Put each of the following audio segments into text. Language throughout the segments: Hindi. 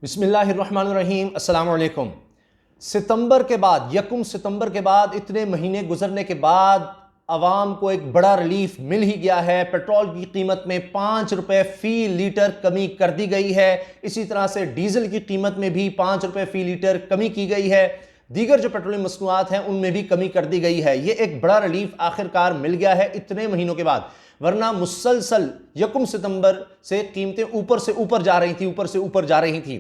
बिस्मिल्लाहिर्रहमानिर्रहीम अस्सलाम वालेकुम। सितंबर के बाद, यकम सितंबर के बाद, इतने महीने गुजरने के बाद आवाम को एक बड़ा रिलीफ मिल ही गया है। पेट्रोल की कीमत में 5 रुपए फी लीटर कमी कर दी गई है। इसी तरह से डीजल की कीमत में भी 5 रुपए फी लीटर कमी की गई है। दीगर जो पेट्रोलियम मसनूआत हैं उनमें भी कमी कर दी गई है। यह एक बड़ा रिलीफ आखिरकार मिल गया है इतने महीनों के बाद, वरना मुसलसल यकम सितंबर से कीमतें ऊपर से ऊपर जा रही थी, ऊपर से ऊपर जा रही थी।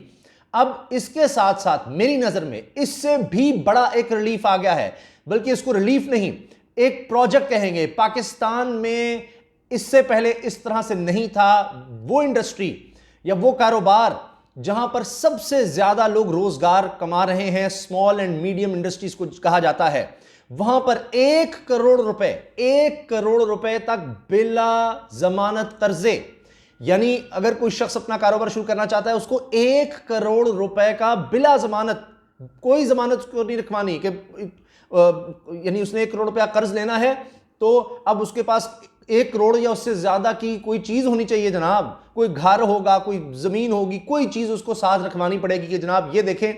अब इसके साथ साथ मेरी नजर में इससे भी बड़ा एक रिलीफ आ गया है, बल्कि इसको रिलीफ नहीं, एक प्रोजेक्ट कहेंगे। पाकिस्तान में इससे पहले इस तरह से नहीं था। वो इंडस्ट्री या वो कारोबार जहां पर सबसे ज्यादा लोग रोजगार कमा रहे हैं, स्मॉल एंड मीडियम इंडस्ट्रीज को कहा जाता है, वहां पर 1 करोड़ रुपए तक बिला जमानत कर्जे, यानी अगर कोई शख्स अपना कारोबार शुरू करना चाहता है उसको 1 करोड़ रुपए का बिला जमानत, कोई जमानत को नहीं रखवानी कि यानी उसने 1 करोड़ रुपया कर्ज लेना है तो अब उसके पास 1 करोड़ या उससे ज्यादा की कोई चीज होनी चाहिए जनाब। कोई घर होगा, कोई जमीन होगी, कोई चीज उसको साथ रखवानी पड़ेगी कि जनाब ये देखें,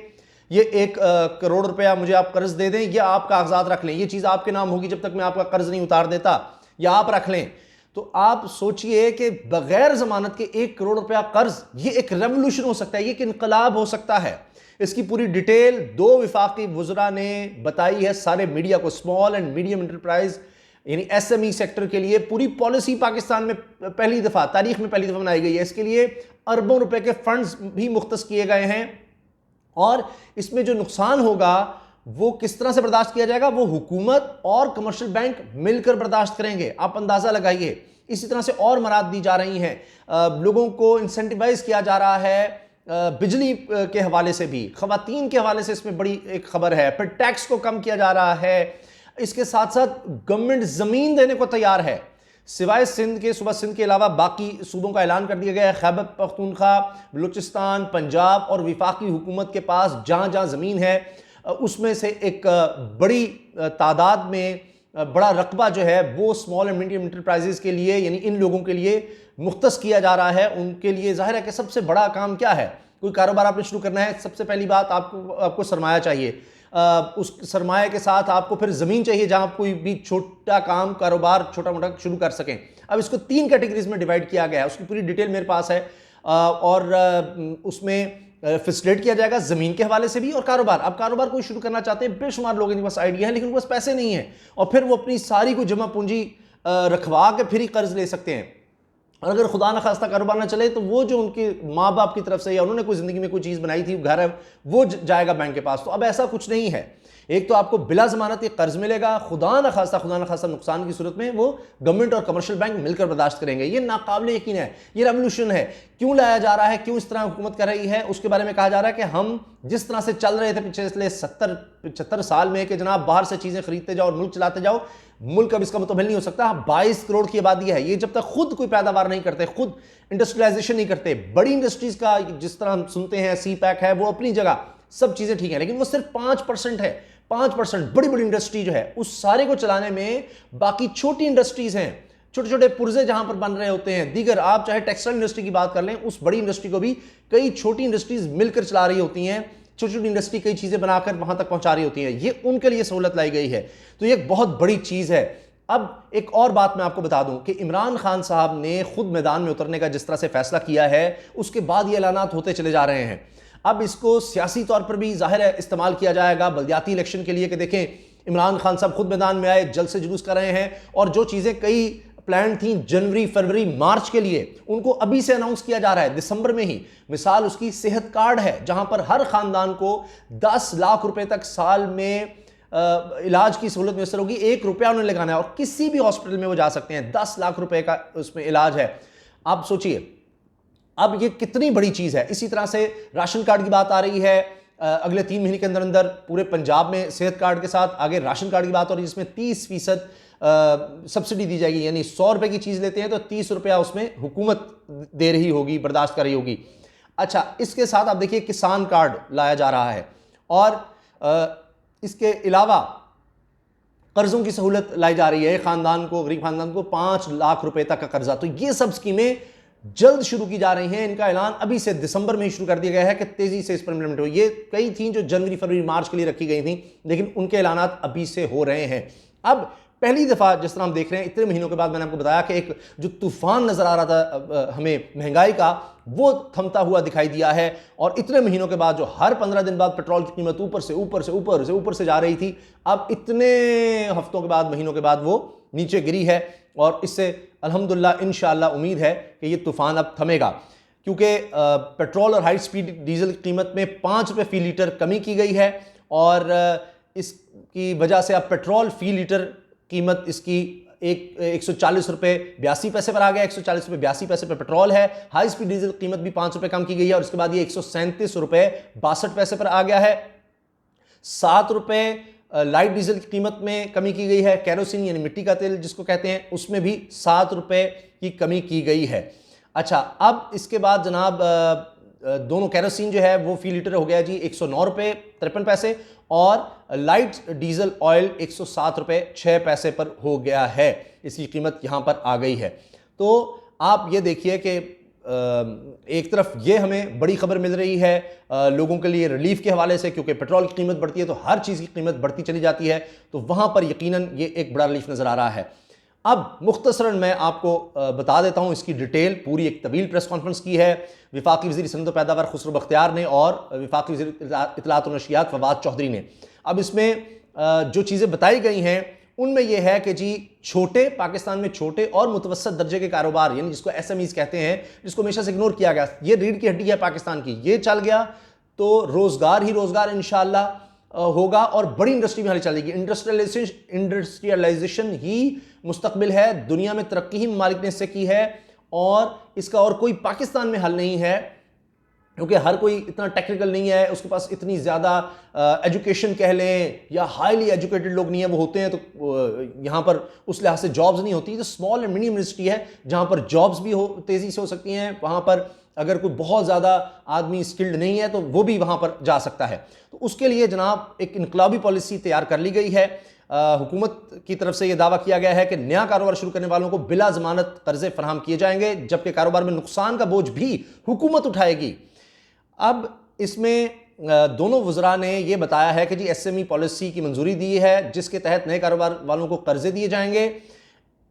ये 1 करोड़ रुपया मुझे आप कर्ज दे दें, ये आप कागजात रख लें, ये चीज आपके नाम होगी जब तक मैं आपका कर्ज नहीं उतार देता, या आप रख लें। तो आप सोचिए कि बगैर जमानत के 1 करोड़ रुपया कर्ज, ये एक रेवोल्यूशन हो सकता है, ये एक इनकलाब हो सकता है। इसकी पूरी डिटेल 2 विफाकी वुज़रा ने बताई है सारे मीडिया को। स्मॉल एंड मीडियम एंटरप्राइज यानी एसएमई सेक्टर के लिए पूरी पॉलिसी पाकिस्तान में पहली दफा, तारीख में पहली दफा बनाई गई है। इसके लिए अरबों रुपए के फंड्स भी मुख्तस किए गए हैं और इसमें जो नुकसान होगा वो किस तरह से बर्दाश्त किया जाएगा, वो हुकूमत और कमर्शियल बैंक मिलकर बर्दाश्त करेंगे। आप अंदाजा लगाइए। इसी तरह से और मराद दी जा रही हैं, लोगों को इंसेंटिवाइज किया जा रहा है बिजली के हवाले से भी, खवातीन के हवाले से इसमें बड़ी एक खबर है। फिर टैक्स को कम किया जा रहा है। इसके साथ साथ गवर्नमेंट जमीन देने को तैयार है, सिवाय सिंध के, सूबा सिंध के अलावा बाकी सूबों का ऐलान कर दिया गया है। खैबर पख्तूनख्वा, बलूचिस्तान, पंजाब और विफाकी हुकूमत के पास जहां जहां जमीन है उसमें से एक बड़ी तादाद में बड़ा रकबा जो है वो स्मॉल एंड मीडियम इंटरप्राइजेज के लिए, यानी इन लोगों के लिए मुख्तस किया जा रहा है। उनके लिए जाहिर है कि सबसे बड़ा काम क्या है, कोई कारोबार आपने शुरू करना है, सबसे पहली बात आपको सरमाया चाहिए। उस सरमाए के साथ आपको फिर ज़मीन चाहिए जहां आप कोई भी छोटा काम, कारोबार छोटा मोटा शुरू कर सकें। अब इसको 3 कैटेगरीज में डिवाइड किया गया है, उसकी पूरी डिटेल मेरे पास है और उसमें फैसिलिटेट किया जाएगा ज़मीन के हवाले से भी और कारोबार। अब कारोबार कोई शुरू करना चाहते हैं, बेशुमार लोगों के पास आइडिया है लेकिन उनके पास पैसे नहीं है और फिर वो अपनी सारी को जमा पूंजी रखवा के फिर ही कर्ज ले सकते हैं। और अगर खुदा न खास्ता कारोबार ना चले तो वो जो उनके माँ बाप की तरफ से या उन्होंने कोई ज़िंदगी में कोई चीज़ बनाई थी, घर है, वो जाएगा बैंक के पास। तो अब ऐसा कुछ नहीं है। एक तो आपको बिला जमानत एक कर्ज मिलेगा, खुदा न खास्ता नुकसान की सूरत में वो गवर्नमेंट और कमर्शियल बैंक मिलकर बर्दाश्त करेंगे। ये नाकाबिले यकीन है, ये रेवोल्यूशन है। क्यों लाया जा रहा है, क्यों इस तरह हुकूमत कर रही है, उसके बारे में कहा जा रहा है कि हम जिस तरह से चल रहे थे पिछले 70-75 साल में कि जनाब बाहर से चीज़ें खरीदते जाओ और मुल्क चलाते जाओ, मुल्क अब इसका मुतमिल नहीं हो सकता। 22 करोड़ की आबादी है, ये जब तक खुद कोई पैदावार नहीं करते, खुद इंडस्ट्रियलाइजेशन नहीं करते, बड़ी इंडस्ट्रीज का जिस तरह हम सुनते हैं सी पैक है, वो अपनी जगह सब चीज़ें ठीक है, लेकिन वो सिर्फ 5% है। 5% बड़ी बड़ी इंडस्ट्री जो है उस सारे को चलाने में बाकी छोटी इंडस्ट्रीज हैं, छोटे छोटे पुर्जे जहां पर बन रहे होते हैं, दीगर आप चाहे टेक्सटाइल इंडस्ट्री की बात कर लें, उस बड़ी इंडस्ट्री को भी कई छोटी इंडस्ट्रीज मिलकर चला रही होती हैं। छोटी छोटी इंडस्ट्री कई चीजें बनाकर वहां तक पहुंचा रही होती हैं। ये उनके लिए सहूलत लाई गई है, तो ये एक बहुत बड़ी चीज है। अब एक और बात मैं आपको बता दूं कि इमरान खान साहब ने खुद मैदान में उतरने का जिस तरह से फैसला किया है, उसके बाद ये ऐलानात होते चले जा रहे हैं। अब इसको सियासी तौर पर भी जाहिर है इस्तेमाल किया जाएगा बल्दियाती इलेक्शन के लिए कि देखें इमरान खान साहब खुद मैदान में आए, जल्द से जुलूस कर रहे हैं और जो चीज़ें कई प्लान थी जनवरी, फरवरी, मार्च के लिए, उनको अभी से अनाउंस किया जा रहा है, दिसंबर में ही। मिसाल उसकी सेहत कार्ड है जहां पर हर खानदान को 10 लाख रुपए तक साल में इलाज की सहूलत मैसर होगी। 1 रुपया उन्हें लगाना है और किसी भी हॉस्पिटल में वो जा सकते हैं। 10 लाख रुपए का उसमें इलाज है। आप सोचिए अब ये कितनी बड़ी चीज है। इसी तरह से राशन कार्ड की बात आ रही है, अगले 3 महीने के अंदर अंदर पूरे पंजाब में सेहत कार्ड के साथ आगे राशन कार्ड की बात हो रही है, जिसमें 30% सब्सिडी दी जाएगी, यानी 100 रुपए की चीज लेते हैं तो 30 रुपया उसमें हुकूमत दे रही होगी, बर्दाश्त कर रही होगी। अच्छा, इसके साथ आप देखिए किसान कार्ड लाया जा रहा है और इसके अलावा कर्जों की सहूलत लाई जा रही है। खानदान को, गरीब खानदान को 5 लाख रुपए तक का कर्जा। तो ये सब स्कीमें जल्द शुरू की जा रही हैं। इनका ऐलान अभी से दिसंबर में ही शुरू कर दिया गया है कि तेजी से इस पर इम्प्लीमेंट हो। ये कई थी जो जनवरी फरवरी मार्च के लिए रखी गई थी, लेकिन उनके ऐलानात अभी से हो रहे हैं। अब पहली दफा जिस तरह हम देख रहे हैं इतने महीनों के बाद, मैंने आपको बताया कि एक जो तूफान नजर आ रहा था हमें महंगाई का, वो थमता हुआ दिखाई दिया है। और इतने महीनों के बाद जो हर 15 दिन बाद पेट्रोल की कीमत ऊपर से ऊपर से ऊपर से ऊपर से जा रही थी, अब इतने हफ्तों के बाद महीनों के बाद वो नीचे गिरी है। और इससे अल्हम्दुलिल्लाह इंशाअल्लाह उम्मीद है कि ये तूफान अब थमेगा, क्योंकि पेट्रोल और हाई स्पीड डीजल की कीमत में 5 रुपये फी लीटर कमी की गई है। और इसकी वजह से अब पेट्रोल फी लीटर कीमत इसकी 140 रुपये 82 पैसे पर आ गया। 140 रुपये 82 पैसे पर पेट्रोल है। हाई स्पीड डीजल कीमत भी 5 रुपये कम की गई है और उसके बाद ये 137 रुपये 62 पैसे पर आ गया है। 7 रुपये लाइट डीजल की कीमत में कमी की गई है। कैरोसिन यानी मिट्टी का तेल जिसको कहते हैं, उसमें भी 7 रुपये की कमी की गई है। अच्छा, अब इसके बाद जनाब दोनों कैरोसिन जो है वो फी लीटर हो गया जी 109 रुपये 53 पैसे और लाइट डीजल ऑयल 107 रुपये 6 पैसे पर हो गया है। इसकी कीमत यहाँ पर आ गई है। तो आप ये देखिए कि एक तरफ ये हमें बड़ी खबर मिल रही है लोगों के लिए रिलीफ के हवाले से, क्योंकि पेट्रोल की कीमत बढ़ती है तो हर चीज़ की कीमत बढ़ती चली जाती है, तो वहाँ पर यकीनन ये एक बड़ा रिलीफ नज़र आ रहा है। अब मुख्तसरन मैं आपको बता देता हूँ इसकी डिटेल। पूरी एक तवील प्रेस कॉन्फ्रेंस की है वफाकी वज़ीर सनअत व पैदावार खुसरो बख्तियार ने और वफाकी वज़ीर इत्तलात व नशियात फवाद चौधरी ने। अब इसमें जो चीज़ें बताई गई हैं उनमें यह है कि जी छोटे पाकिस्तान में छोटे और मुतवसत दर्जे के कारोबार, यानी जिसको SMEs कहते हैं, जिसको हमेशा से इग्नोर किया गया, ये रीढ़ की हड्डी है पाकिस्तान की, ये चल गया तो रोज़गार ही रोज़गार इंशाअल्लाह होगा और बड़ी इंडस्ट्री में हाल चलेगी। इंडस्ट्रियलाइजेशन ही मुस्तकबिल है। दुनिया में तरक्की ही ममालिक ने इससे की है और इसका और कोई पाकिस्तान में हल नहीं है, क्योंकि हर कोई इतना टेक्निकल नहीं है, उसके पास इतनी ज़्यादा एजुकेशन कह लें या हाईली एजुकेटेड लोग नहीं है। वो होते हैं तो यहाँ पर उस लिहाज से जॉब्स नहीं होती। तो स्मॉल एंड मीडियम इंडस्ट्री है जहाँ पर जॉब्स भी तेज़ी से हो सकती हैं। वहाँ पर अगर कोई बहुत ज़्यादा आदमी स्किल्ड नहीं है तो वो भी वहाँ पर जा सकता है। तो उसके लिए जनाब एक इनकलाबी पॉलिसी तैयार कर ली गई है। हुकूमत की तरफ से यह दावा किया गया है कि नया कारोबार शुरू करने वालों को बिला जमानत कर्जे फराहम किए जाएंगे, जबकि कारोबार में नुकसान का बोझ भी हुकूमत उठाएगी। अब इसमें दोनों वज़रा ने यह बताया है कि जी SME पॉलिसी की मंजूरी दी है जिसके तहत नए कारोबार वालों को कर्जे दिए जाएंगे।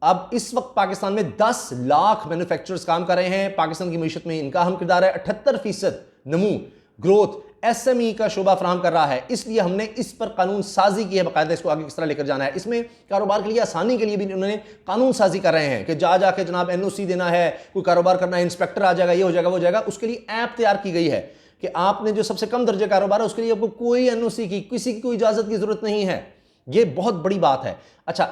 अब इस वक्त पाकिस्तान में 10 लाख मैन्युफैक्चरर्स काम कर रहे हैं। पाकिस्तान की मीशत में इनका अहम किरदार है। 78% नमू ग्रोथ SME का शोबा फराहम कर रहा है। इसलिए हमने इस पर कानून साजी की है, बाकायदा इसको आगे किस तरह लेकर जाना है। इसमें कारोबार के लिए आसानी के लिए भी उन्होंने कानून साजी कर रहे हैं कि जाके जनाब NOC देना है, कोई कारोबार करना है, इंस्पेक्टर आ जाएगा, ये हो जाएगा वो हो जाएगा। उसके लिए ऐप तैयार की गई है कि आपने जो सबसे कम दर्जे कारोबार है उसके लिए आपको कोई NOC की, किसी की कोई इजाज़त की ज़रूरत नहीं है। ये बहुत बड़ी बात है। अच्छा,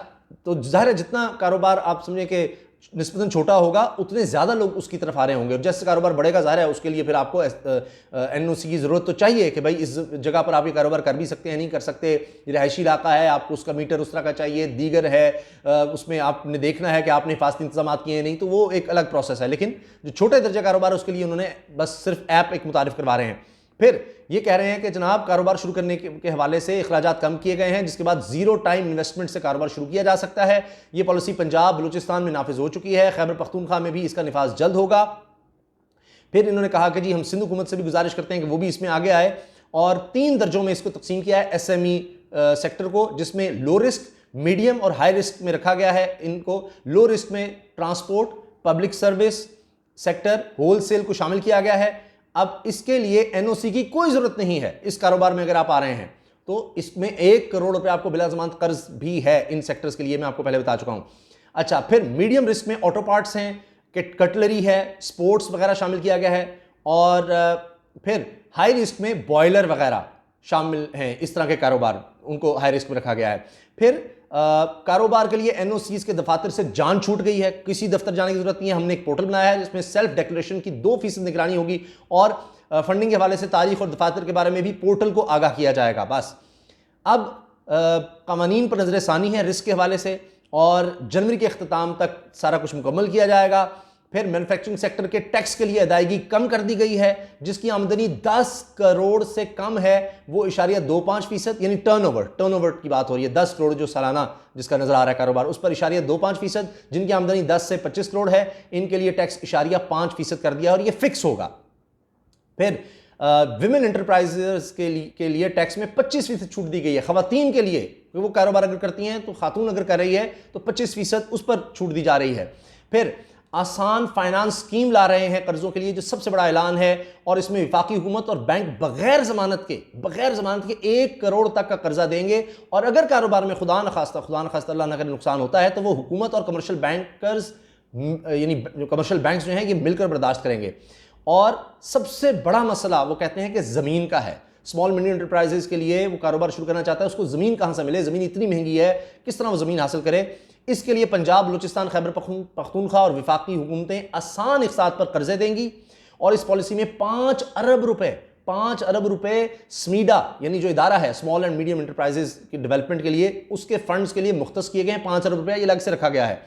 तो जाहिर है जितना कारोबार आप समझे कि निस्बतन छोटा होगा उतने ज़्यादा लोग उसकी तरफ आ रहे होंगे, और जैसे कारोबार बढ़ेगा जाहिर है उसके लिए फिर आपको NOC की ज़रूरत तो चाहिए कि भाई इस जगह पर आप ये कारोबार कर भी सकते हैं, नहीं कर सकते, रिहायशी इलाका है, आपको उसका मीटर उस तरह का चाहिए, दीगर है, उसमें आपने देखना है कि आपने हिफाजती इंतजाम किए हैं नहीं, तो वो एक अलग प्रोसेस है। लेकिन जो छोटे दर्जे कारोबार उसके लिए उन्होंने बस सिर्फ ऐप एक मुतारिफ करवा रहे हैं। फिर ये कह रहे हैं कि जनाब कारोबार शुरू करने के हवाले से अखराजात कम किए गए हैं, जिसके बाद जीरो टाइम इन्वेस्टमेंट से कारोबार शुरू किया जा सकता है। ये पॉलिसी पंजाब बलूचिस्तान में नाफिज हो चुकी है। खैबर पख्तूनख्वा में भी इसका निफाज जल्द होगा। फिर इन्होंने कहा कि जी हम सिंध हुकूमत से भी गुजारिश करते हैं कि वो भी इसमें आगे आए, और 3 दर्जों में इसको तकसीम किया है SME सेक्टर को, जिसमें लो रिस्क, मीडियम और हाई रिस्क में रखा गया है इनको। लो रिस्क में transport, public service sector, wholesale को शामिल किया गया है। अब इसके लिए NOC की कोई जरूरत नहीं है। इस कारोबार में अगर आप आ रहे हैं तो इसमें 1 करोड़ रुपए आपको बिला जमानत कर्ज भी है इन सेक्टर्स के लिए, मैं आपको पहले बता चुका हूं। अच्छा, फिर मीडियम रिस्क में ऑटो पार्ट्स हैं, कटलरी है, स्पोर्ट्स वगैरह शामिल किया गया है, और फिर हाई रिस्क में बॉयलर वगैरह शामिल हैं। इस तरह के कारोबार उनको हाई रिस्क में रखा गया है। फिर कारोबार के लिए NOCs के दफातर से जान छूट गई है, किसी दफ्तर जाने की जरूरत नहीं है। हमने एक पोर्टल बनाया है जिसमें सेल्फ डिक्लेरेशन की 2% निगरानी होगी, और फंडिंग के हवाले से तारीख और दफातर के बारे में भी पोर्टल को आगाह किया जाएगा। बस अब कवानीन पर नजर सानी है रिस्क के हवाले से, और जनवरी के अख्ताम तक सारा कुछ मुकम्मल किया जाएगा। फिर मैन्युफैक्चरिंग सेक्टर के टैक्स के लिए अदायगी कम कर दी गई है। जिसकी आमदनी 10 करोड़ से कम है वो #25%, यानी टर्नओवर की बात हो रही है, 10 करोड़ जो सालाना जिसका नजर आ रहा है कारोबार, उस पर #25%। जिनकी आमदनी 10 से 25 करोड़ है इनके लिए टैक्स #5% कर दिया और ये फिक्स होगा। फिर विमेन एंटरप्राइजेस के लिए टैक्स में 25% छूट दी गई है। खवातीन के लिए वो कारोबार अगर करती हैं तो खातून अगर कर रही है तो 25% उस पर छूट दी जा रही है। फिर आसान फाइनेंस स्कीम ला रहे हैं कर्जों के लिए, जो सबसे बड़ा ऐलान है, और इसमें वफाकी हुकूमत और बैंक बगैर जमानत के 1 करोड़ तक का कर्जा देंगे। और अगर कारोबार में खुदा न खास्ता अल्लाह न करे नुकसान होता है तो वो हुकूमत और कमर्शियल बैंकर्स यानी कमर्शियल बैंक्स जो हैं ये मिलकर बर्दाश्त करेंगे। और सबसे बड़ा मसला वो कहते हैं कि ज़मीन का है। स्मॉल मीडियम एंटरप्राइजेस के लिए वो कारोबार शुरू करना चाहता है, उसको ज़मीन कहाँ से मिले, ज़मीन इतनी महंगी है, किस तरह वो ज़मीन हासिल करे। इसके लिए पंजाब, बलूचिस्तान, खैबर पख्तूनख्वा और विफाकी हुकूमतें आसान इक़्तिसाद पर कर्जे देंगी। और इस पॉलिसी में 5 अरब रुपए स्मीडा यानी जो इदारा है स्मॉल एंड मीडियम एंटरप्राइजेस की डेवलपमेंट के लिए, उसके फंड्स के लिए मुख्तस किए गए हैं। 5 अरब रुपया ये अलग से रखा गया है।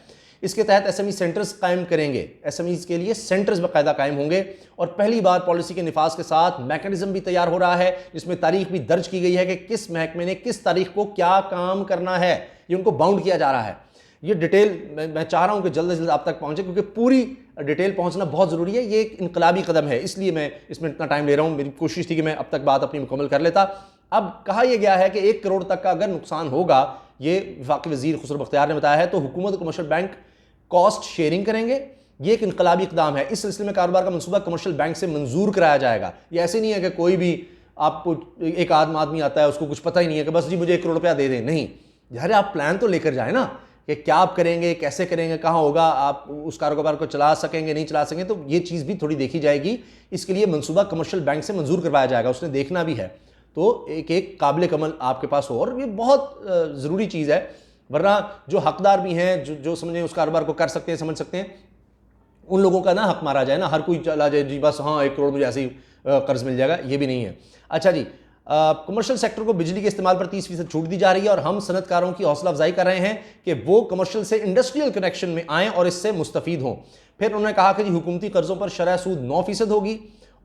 इसके तहत एसएमई सेंटर्स कायम करेंगे, एसएमईज के लिए सेंटर्स बाकायदा कायम होंगे। और पहली बार पॉलिसी के निफाज के साथ मैकेनिज्म भी तैयार हो रहा है, जिसमें तारीख भी दर्ज की गई है कि किस महकमे ने किस तारीख को क्या काम करना है, ये उनको बाउंड किया जा रहा है। ये डिटेल मैं चाह रहा हूं कि जल्द से जल्द आप तक पहुंचे, क्योंकि पूरी डिटेल पहुंचना बहुत ज़रूरी है। ये एक इनकलाबी कदम है, इसलिए मैं इसमें इतना टाइम ले रहा हूं। मेरी कोशिश थी कि मैं अब तक बात अपनी मुकम्मल कर लेता। अब कहा यह गया है कि 1 करोड़ तक का अगर नुकसान होगा, ये वफाकी वज़ीर खुसरो बख्तियार ने बताया है, तो हुकूमत कमर्शियल बैंक कॉस्ट शेयरिंग करेंगे। ये एक इनकलाबी इकदाम है। इस सिलसिले में कारोबार का मनसूबा कमर्शियल बैंक से मंजूर कराया जाएगा। ये ऐसे नहीं है कि कोई भी आपको एक आदमी आता है, उसको कुछ पता ही नहीं है कि बस जी मुझे 1 करोड़ रुपया दे दें। नहीं, यार आप प्लान तो लेकर जाए ना कि क्या आप करेंगे, कैसे करेंगे, कहाँ होगा, आप उस कारोबार को चला सकेंगे, नहीं चला सकेंगे, तो ये चीज़ भी थोड़ी देखी जाएगी। इसके लिए मनसूबा कमर्शियल बैंक से मंजूर करवाया जाएगा, उसने देखना भी है। तो एक काबिल कमल आपके पास हो, और ये बहुत ज़रूरी चीज़ है। वरना जो हकदार भी हैं, जो समझें उस कारोबार को कर सकते हैं, समझ सकते हैं, उन लोगों का ना हक मारा जाए ना, हर कोई चला जाए जी बस हाँ 1 करोड़ मुझे ऐसे ही कर्ज मिल जाएगा, ये भी नहीं है। अच्छा जी, कमर्शियल सेक्टर को बिजली के इस्तेमाल पर 30% छूट दी जा रही है, और हम सनतकारों की हौसला अफजाई कर रहे हैं कि वो कमर्शियल से इंडस्ट्रियल कनेक्शन में आएँ और इससे मुस्तफ़ीद हों। फिर उन्होंने कहा कि जी हुकूमती कर्ज़ों पर शरह सूद 9% होगी।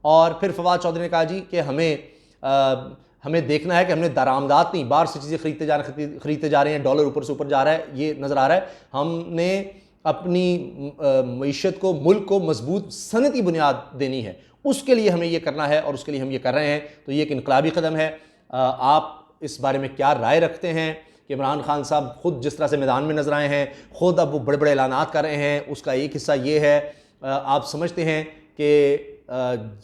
और फिर फवाद चौधरी ने कहा जी कि हमें देखना है कि हमने दरामदात नहीं, बाहर से चीज़ें खरीदते जा रहे हैं, डॉलर ऊपर से ऊपर जा रहा है, ये नज़र आ रहा है। हमने अपनी मईशत को, मुल्क को मजबूत सनती बुनियाद देनी है, उसके लिए हमें ये करना है और उसके लिए हम ये कर रहे हैं। तो ये एक इनकलाबी कदम है। आप इस बारे में क्या राय रखते हैं कि इमरान खान साहब खुद जिस तरह से मैदान में नजर आए हैं, खुद अब वो बड़े बड़े ऐलानात कर रहे हैं, उसका एक हिस्सा ये है, आप समझते हैं कि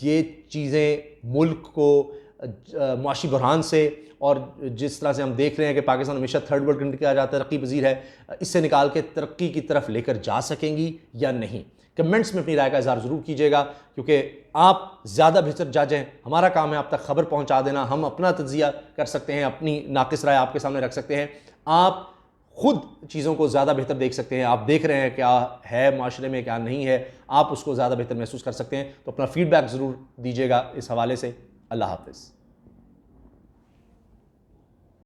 ये चीज़ें मुल्क को मुआशी बहरान से, और जिस तरह से हम देख रहे हैं कि पाकिस्तान हमेशा थर्ड वर्ल्ड कंट्री कहा जाता है, तरक्की पजीर है, इससे निकाल के तरक्की की तरफ लेकर जा सकेंगी या नहीं? कमेंट्स में अपनी राय का इज़हार ज़रूर कीजिएगा, क्योंकि आप ज़्यादा बेहतर जज हैं। हमारा काम है आप तक खबर पहुंचा देना, हम अपना तज्जिया कर सकते हैं, अपनी नाक़िस राय आपके सामने रख सकते हैं, आप खुद चीज़ों को ज़्यादा बेहतर देख सकते हैं। आप देख रहे हैं क्या है माशरे में, क्या नहीं है, आप उसको ज़्यादा बेहतर महसूस कर सकते हैं। तो अपना फीडबैक ज़रूर दीजिएगा इस हवाले से। अल्लाह हाफ़िज़।